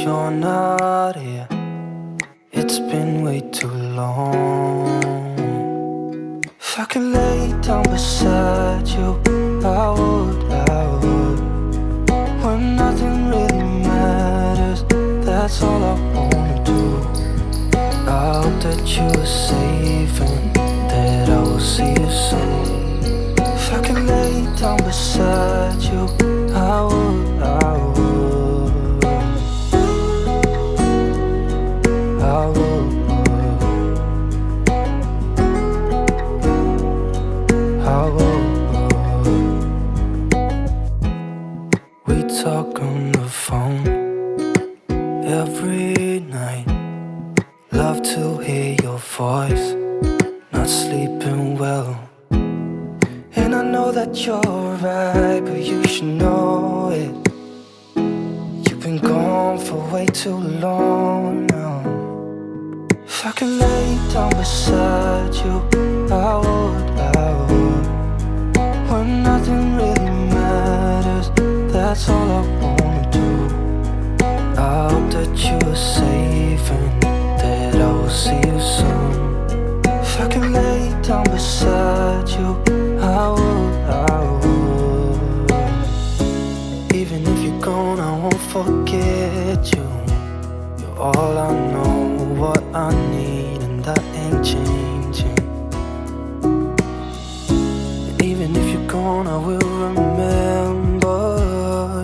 you're not here. It's been way too long. If I could lay down beside you, I would, when nothing really matters, that's all I wanna do. I hope that you are safe and that I will see you soon. If I could lay down beside you, I would, I would, I would, I would. We talk on the phone every night. Love to hear your voice, not sleeping well. And I know that you're right, but you should know it. You've been gone for way too long now. If I could lay down beside you, I would, when nothing really matters, that's all I wanna do. I hope that you are safe and that I will see you soon. If I could lay down beside you, I would. Even if you're gone, I won't forget you. You're all I know, what I need, and that ain't changing. And even if you're gone, I will remember.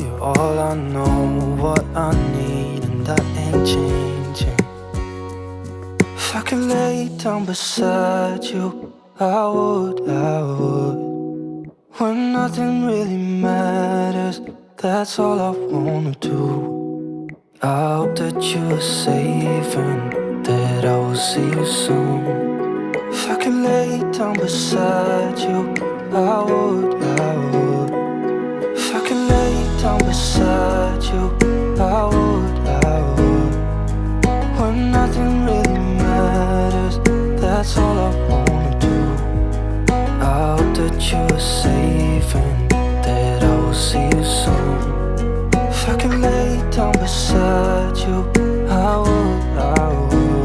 You're all I know, what I need, and that ain't changing. If I could lay down beside you, I would, when nothing really matters, that's all I wanna do. I hope that you are safe and that I will see you soon. If I could lay down beside you, I would, if I could lay down beside you, I would, when nothing really matters, that's all I wanna do. I hope that you are safe and that I will see you soon. If I could lay down beside you, I would, I would,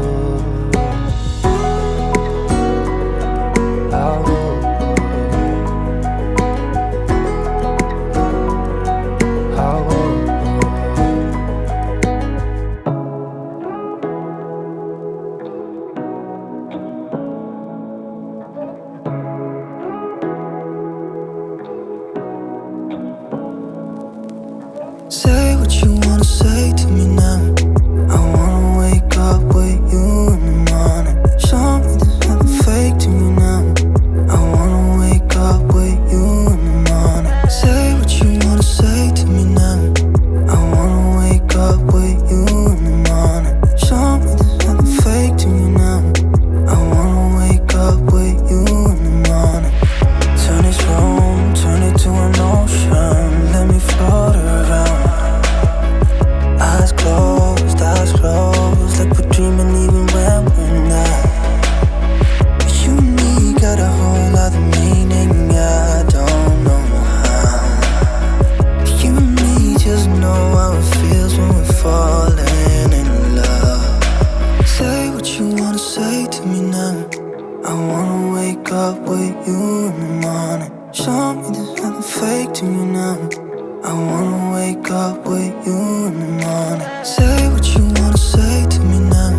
I would, I would. Say what you wanna say to me now. I wanna wake up with you in the morning. Show me there's nothing fake to me now. I wanna wake up with you in the morning. Say what you wanna say to me now. I wanna wake up with you in the morning. Show me there's nothing fake to me now. I wanna wake up with you in the morning. Turn this room, turn it to an ocean. Let me float around. Eyes closed, like we're dreaming even when we're not. You and me got a whole other meaning, I don't know how. You and me just know how it feels when we're falling in love. Say what you wanna say to me now. I wanna wake up with you in the morning. Show me there's nothing fake to me now. I wanna wake up with you in the morning. Say what you wanna say to me now.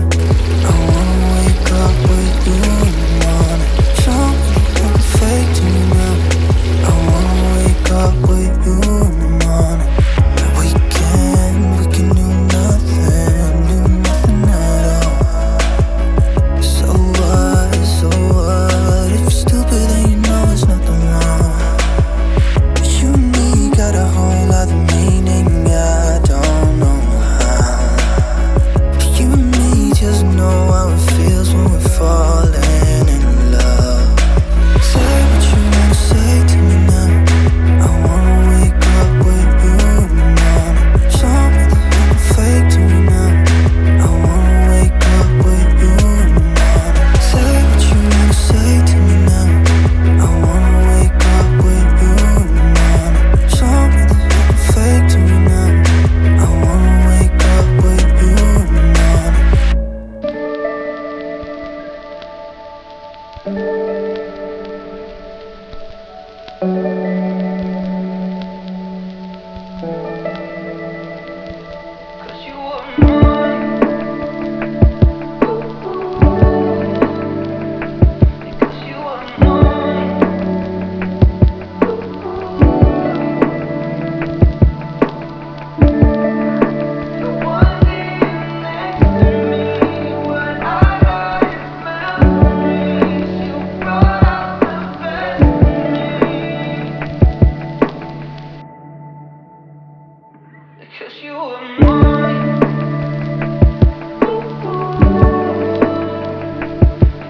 I wanna wake up with you in the morning. Show me there's nothing fake to me now. I wanna wake up with you in the morning. And we can do nothing at all. So what, if you're stupid then you know there's nothing wrong. You and me got a whole other meaning, yeah. 'Cause you were mine.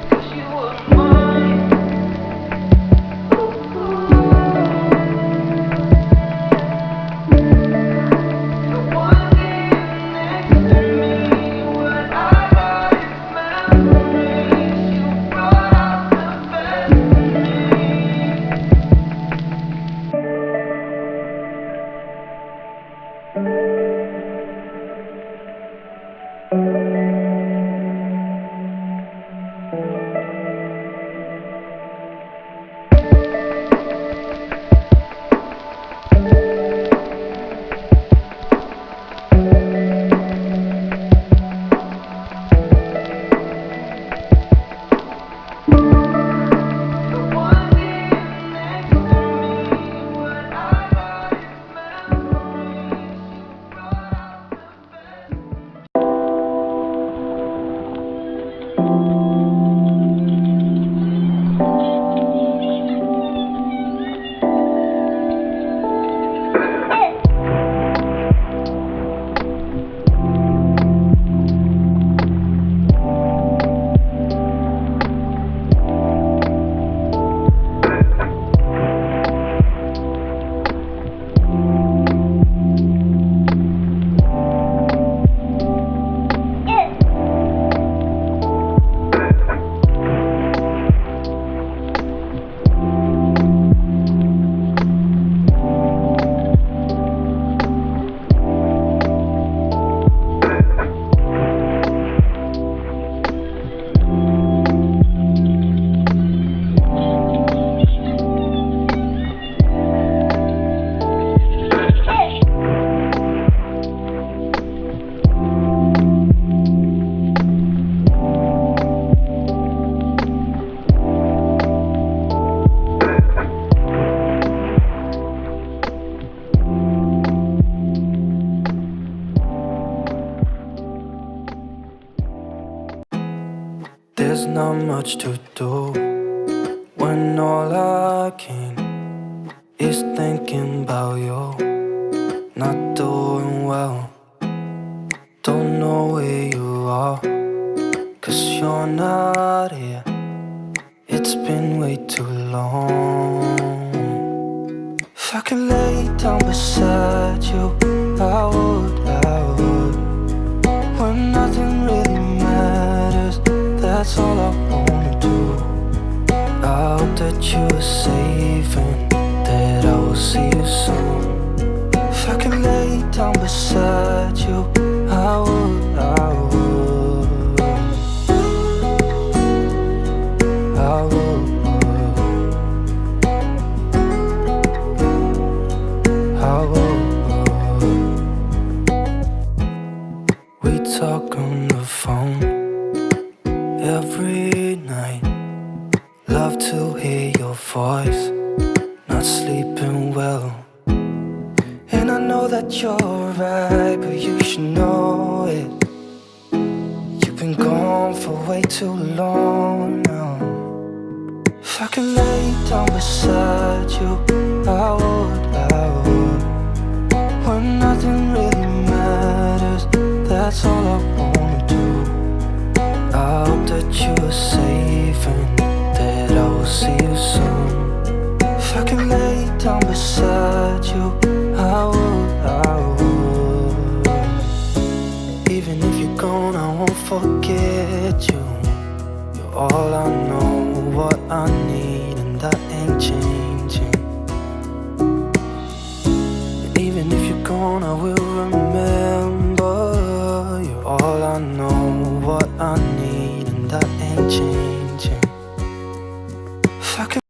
'Cause you were mine. So one day next to me, what I got is memories. You brought out the best in There's not much to do when all I can is thinking about you. Not doing well, don't know where you are, 'cause you're not here. It's been way too long. If I could lay down beside you, I would. When nothing really matters, that's all I wanna do. I hope that you are safe and that I will see you soon. If I could lay down beside you, I would. I would. We talk on the phone every night. Love to hear your voice. Not sleeping well, and I know that you're right, but you should know it. You've been gone for way too long now. If I could lay down beside you, I would. When nothing really matters, that's all I wanna do. I hope that you are safe and that I will see you soon. If I could lay down beside you, I would. Even if you're gone, I won't forget you. You're all I know, what I need, and that ain't changing. And even if you're gone, I will remember. You're all I know, what I need, and that ain't changing. If I could